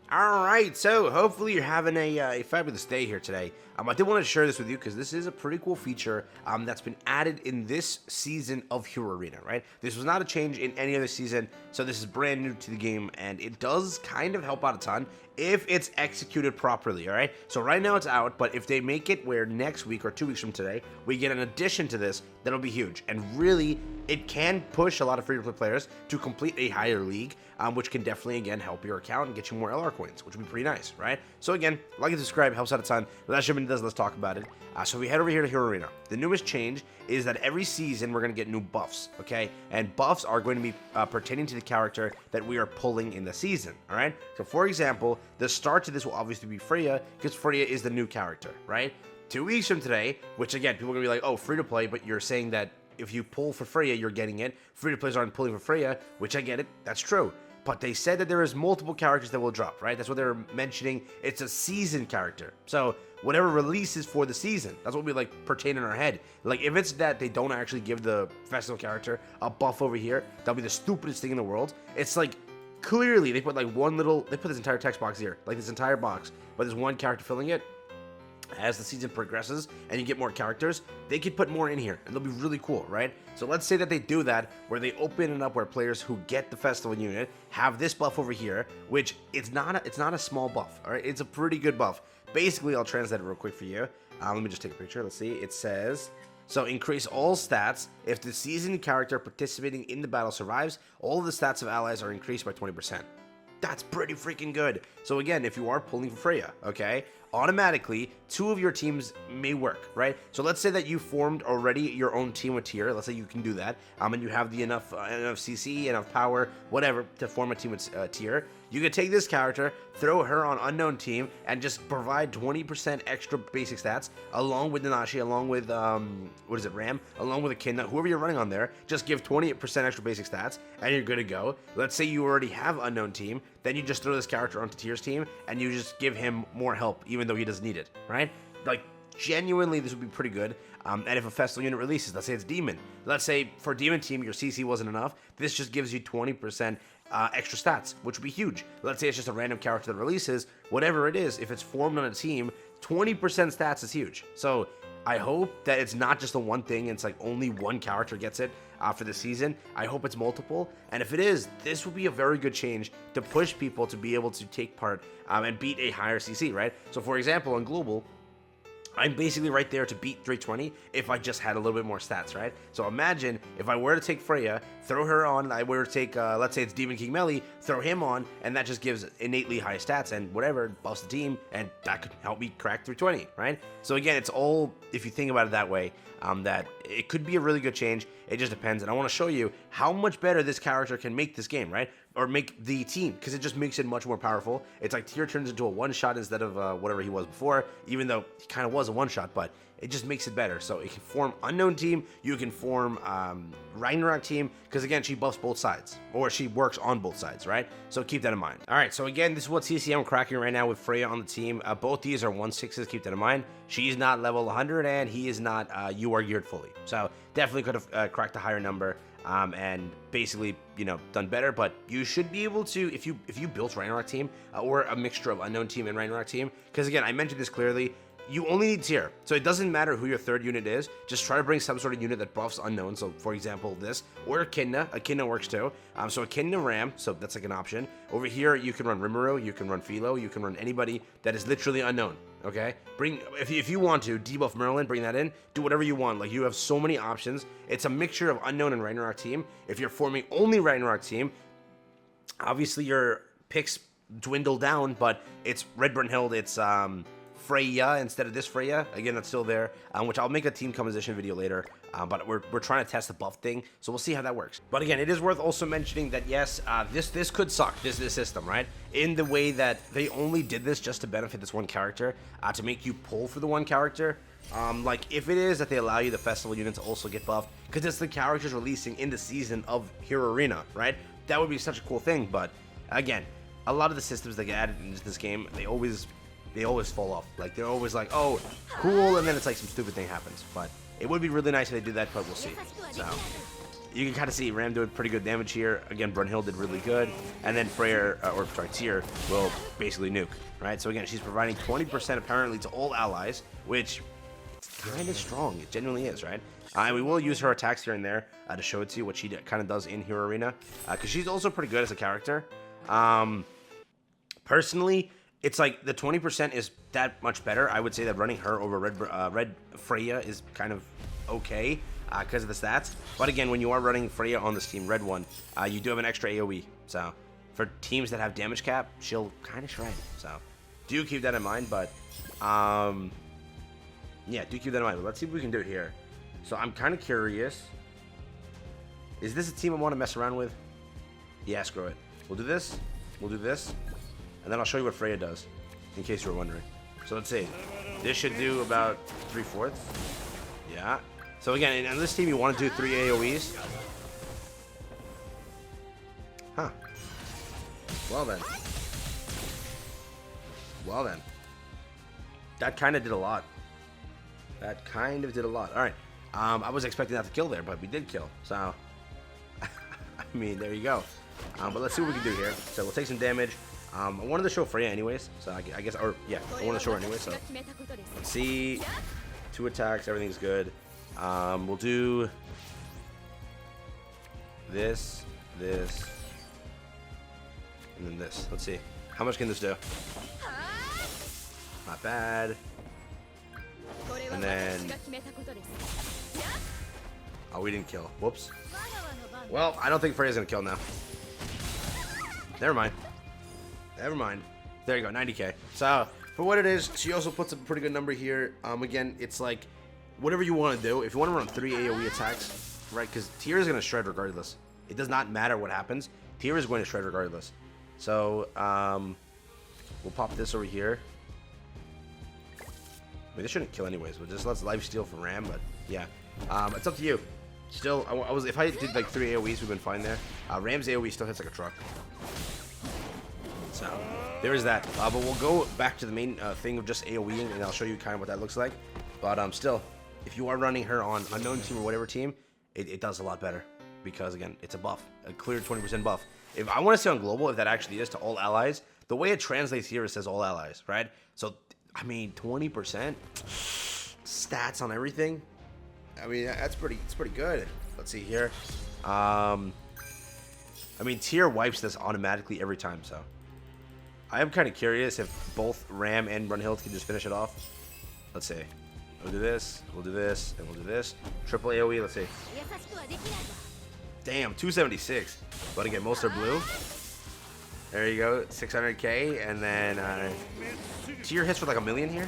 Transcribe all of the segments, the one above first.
Alright, so hopefully you're having a fabulous day here today. I did want to share this with you because this is a pretty cool feature that's been added in this season of Hero Arena, right? This was not a change in any other season, so this is brand new to the game, and it does kind of help out a ton if it's executed properly, alright? So right now it's out, but if they make it where next week or 2 weeks from today, we get an addition to this, that'll be huge. And really, it can push a lot of free-to-play players to complete a higher league, which can definitely, again, help your account and get you more LR coins, which would be pretty nice, right? So again, like and subscribe, helps out a ton. Without shipping does, let's talk about it. So we head over here to Hero Arena. The newest change is that every season we're going to get new buffs, okay? And buffs are going to be pertaining to the character that we are pulling in the season, all right? So for example, the start to this will obviously be Freya, because Freya is the new character, right? 2 weeks from today, which again, people are going to be like, oh, free to play, but you're saying that if you pull for Freya, you're getting it. Free-to-players aren't pulling for Freya, which I get it. That's true. But they said that there is multiple characters that will drop, right? That's what they're mentioning. It's a season character. So whatever releases for the season, that's what we like pertain in our head. Like if it's that they don't actually give the festival character a buff over here, that'll be the stupidest thing in the world. It's like clearly they put like they put this entire text box here, like this entire box, but there's one character filling it. As the season progresses and you get more characters, they could put more in here and they'll be really cool, right? So let's say that they do that where they open it up where players who get the festival unit have this buff over here, which it's not a small buff, all right? It's a pretty good buff. Basically, I'll translate it real quick for you. Let me just take a picture. Let's see. It says, so increase all stats. If the seasoned character participating in the battle survives, all of the stats of allies are increased by 20%. That's pretty freaking good. So again, if you are pulling for Freya, okay, automatically 2 of your teams may work, right? So let's say that you formed already your own team with tier. Let's say you can do that, and you have the enough CC, enough power, whatever, to form a team with tier. You could take this character, throw her on unknown team, and just provide 20% extra basic stats, along with Nanashi, along with, what is it, Ram, along with Echidna, whoever you're running on there, just give 20% extra basic stats, and you're good to go. Let's say you already have unknown team, then you just throw this character onto tier's team, and you just give him more help, even though he doesn't need it, right? Like, genuinely, this would be pretty good. And if a festival unit releases, let's say it's Demon. Let's say for Demon team, your CC wasn't enough. This just gives you 20% extra stats, which would be huge. Let's say it's just a random character that releases. Whatever it is, if it's formed on a team, 20% stats is huge. So I hope that it's not just the one thing, and it's like only one character gets it for the season. I hope it's multiple. And if it is, this would be a very good change to push people to be able to take part and beat a higher CC, right? So for example, on Global, I'm basically right there to beat 320 if I just had a little bit more stats, right? So imagine if I were to take Freya, throw her on, I were to take, let's say it's Demon King Melly, throw him on, and that just gives innately high stats and whatever, buffs the team, and that could help me crack 320, right? So again, it's all, if you think about it that way, that it could be a really good change. It just depends, and I want to show you how much better this character can make this game, right? Or make the team, because it just makes it much more powerful. It's like tier turns into a one-shot instead of whatever he was before, even though he kind of was a one-shot, but it just makes it better. So it can form unknown team, you can form Ragnarok team, because again, she buffs both sides, or she works on both sides, right? So keep that in mind. All right, so again, this is what CC I'm cracking right now with Freya on the team. Both these are 1/6s, keep that in mind. She's not level 100, and he is not you are geared fully. So definitely could have cracked a higher number. And basically, you know, done better, but you should be able to, if you built Ragnarok team, or a mixture of unknown team and Ragnarok team, because again, I mentioned this clearly, you only need tier, so it doesn't matter who your third unit is, just try to bring some sort of unit that buffs unknown, so for example, this, or Echidna works too, so Echidna Ram, so that's like an option. Over here, you can run Rimuru, you can run Philo, you can run anybody that is literally unknown. Okay, bring if you want to debuff Merlin, bring that in. Do whatever you want. Like you have so many options. It's a mixture of unknown and Ragnarok team. If you're forming only Ragnarok team, obviously your picks dwindle down. But it's Red Brunhild. It's Freya instead of this Freya. Again, that's still there. Which I'll make a team composition video later. But we're trying to test the buff thing, so we'll see how that works. But again, it is worth also mentioning that yes, this could suck, this system, right? In the way that they only did this just to benefit this one character, to make you pull for the one character. Like if it is that they allow you the festival unit to also get buffed, because it's the characters releasing in the season of Hero Arena, right? That would be such a cool thing. But again, a lot of the systems that get added into this game, they always fall off. Like they're always like, oh, cool, and then it's like some stupid thing happens. But it would be really nice if they do that, but we'll see. So you can kind of see Ram doing pretty good damage here. Again, Brunhild did really good. And then Freya, Tyr will basically nuke, right? So again, she's providing 20% apparently to all allies, which kind of strong. It genuinely is, right? And we will use her attacks here and there to show it to you what she kind of does in Hero Arena, because she's also pretty good as a character. Personally, it's like the 20% is that much better. I would say that running her over Red Freya is kind of okay because of the stats. But again, when you are running Freya on this team, Red one, you do have an extra AoE. So for teams that have damage cap, she'll kind of shred. So do keep that in mind. But yeah, do keep that in mind. But let's see if we can do it here. So I'm kind of curious. Is this a team I want to mess around with? Yeah, screw it. We'll do this. We'll do this. And then I'll show you what Freya does, in case you were wondering. So let's see. This should do about 3/4. Yeah. So again, in this team, you want to do 3 AoEs. Huh. Well then. Well then. That kind of did a lot. That kind of did a lot. All right. I was expecting that to kill there, but we did kill. So, I mean, there you go. But let's see what we can do here. So we'll take some damage. I wanted to show Freya anyways, so I guess, or yeah, I want to show her anyway. So let's see. 2 attacks, everything's good. We'll do this, this, and then this. Let's see. How much can this do? Not bad. And then, oh, we didn't kill. Whoops. Well, I don't think Freya's gonna kill now. Never mind. Never mind. There you go, 90k. So, for what it is, she also puts a pretty good number here. Again, it's like, whatever you want to do. If you want to run 3 AoE attacks, right, because Tyr is going to shred regardless. It does not matter what happens. Tyr is going to shred regardless. So, we'll pop this over here. I mean, this shouldn't kill anyways, but just let's lifesteal for Ram, but yeah. It's up to you. Still, if I did like 3 AoEs, we've been fine there. Ram's AoE still hits like a truck. So, there is that. But we'll go back to the main thing of just AoEing, and I'll show you kind of what that looks like. But still, if you are running her on unknown team or whatever team, it does a lot better. Because, again, it's a buff. A clear 20% buff. If I want to see on global if that actually is to all allies, the way it translates here, it says all allies, right? So, I mean, 20% stats on everything. I mean, it's pretty good. Let's see here. I mean, Tyr wipes this automatically every time, so. I am kind of curious if both Ram and Brunhild can just finish it off. Let's see. We'll do this, and we'll do this. Triple AoE, let's see. Damn, 276. But again, most are blue. There you go, 600k, and then Tyr hits for like 1 million here.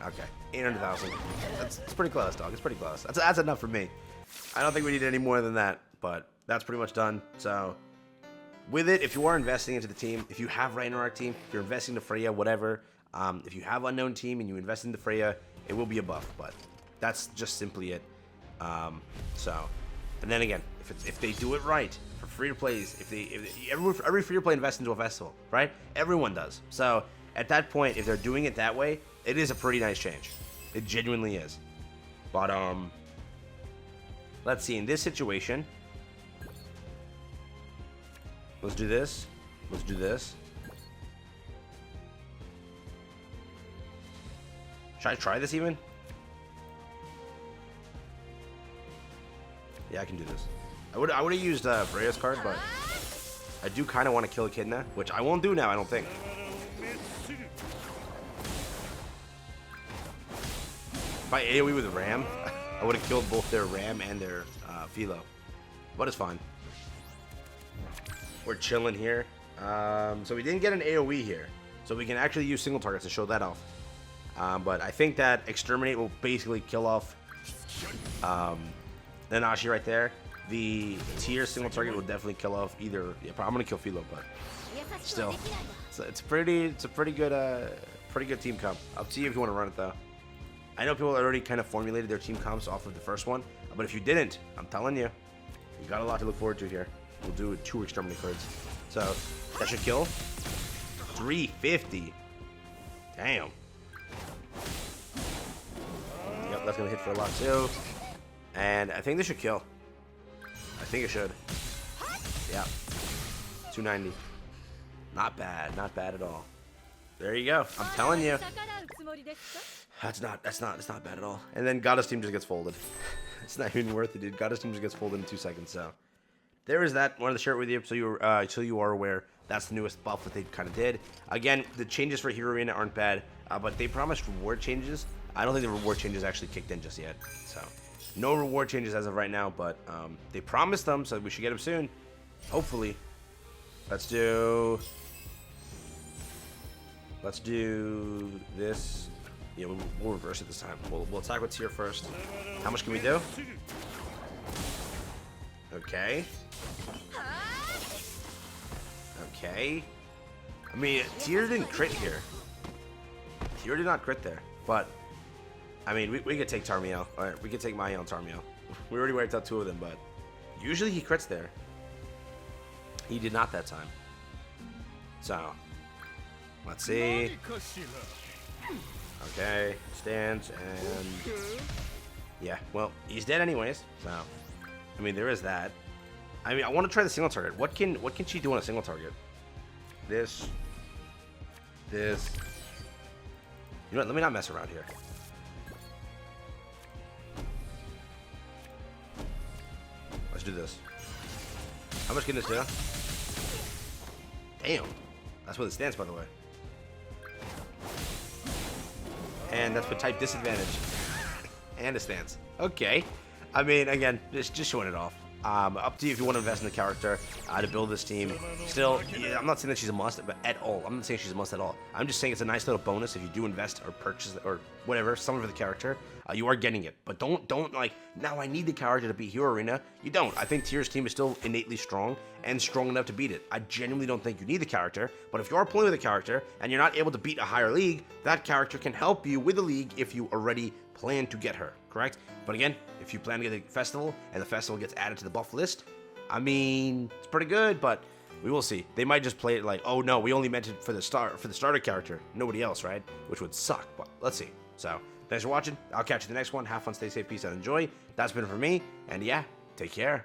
Okay, 800,000. That's pretty close, dog. It's pretty close. That's enough for me. I don't think we need any more than that, but that's pretty much done. So, with it, if you are investing into the team, if you have Ragnarok team, if you're investing to Freya, whatever, if you have unknown team and you invest into Freya, it will be a buff, but that's just simply it. So, and then again, if they do it right for free to plays, every free to play invests into a festival, right? Everyone does. So at that point, if they're doing it that way, it is a pretty nice change. It genuinely is. But let's see. In this situation, let's do this. Let's do this. Should I try this even? Yeah, I can do this. I would have used Freya's card, but I do kind of want to kill Echidna, which I won't do now, I don't think. If I AoE with Ram, I would have killed both their Ram and their Philo. But it's fine. We're chilling here. So we didn't get an AoE here. So we can actually use single targets to show that off. But I think that Exterminate will basically kill off the Nashi right there. The Tyr single target will definitely kill off either. Yeah, I'm gonna kill Philo, but still, it's a pretty good team comp. Up to you if you want to run it though. I know people already kind of formulated their team comps off of the first one, but if you didn't, I'm telling you, you got a lot to look forward to here. We'll do 2 Exterminate cards, so that should kill. 350. Damn. Yep, that's gonna hit for a lot too. And I think this should kill. I think it should. Yeah. 290. Not bad. Not bad at all. There you go. I'm telling you. That's not bad at all. And then Goddess Team just gets folded. It's not even worth it, dude. Goddess Team just gets folded in 2 seconds, so. There is that. Wanted to share it with you so you are aware. That's the newest buff that they kind of did. Again, the changes for Hero Arena aren't bad, but they promised reward changes. I don't think the reward changes actually kicked in just yet. So, no reward changes as of right now, but they promised them, so we should get them soon. Hopefully. Let's do this. Yeah, we'll reverse it this time. We'll attack with tier first. How much can we do? Okay. Okay. I mean, tier didn't crit here. Tier did not crit there, but I mean, we could take Tarmiel. All right, we could take Maya on Tarmiel. We already wiped out 2 of them, but usually he crits there. He did not that time. So, let's see. Okay, stands and yeah. Well, he's dead anyways. So, I mean, there is that. I mean, I want to try the single target. What can she do on a single target? This. You know what? Let me not mess around here. Let's do this. How much can this do? Damn. That's what it stands, by the way. And that's for type disadvantage. And a stance. Okay. I mean, again, just showing it off. Up to you if you want to invest in the character to build this team. Still, yeah, I'm not saying that she's a must, but at all. I'm not saying she's a must at all. I'm just saying it's a nice little bonus if you do invest or purchase or whatever, something for the character. You are getting it, but don't like now. I need the character to beat Hero Arena. You don't. I think Tier's team is still innately strong and strong enough to beat it. I genuinely don't think you need the character, but if you are playing with a character and you're not able to beat a higher league, that character can help you with the league if you already plan to get her. Correct? But again, if you plan to get the festival and the festival gets added to the buff list, I mean, it's pretty good, but we will see. They might just play it like, oh no, we only meant it for the starter character, nobody else, right? Which would suck, but let's see. So, thanks for watching. I'll catch you in the next one. Have fun, stay safe, peace out, enjoy. That's been it for me, and yeah, take care.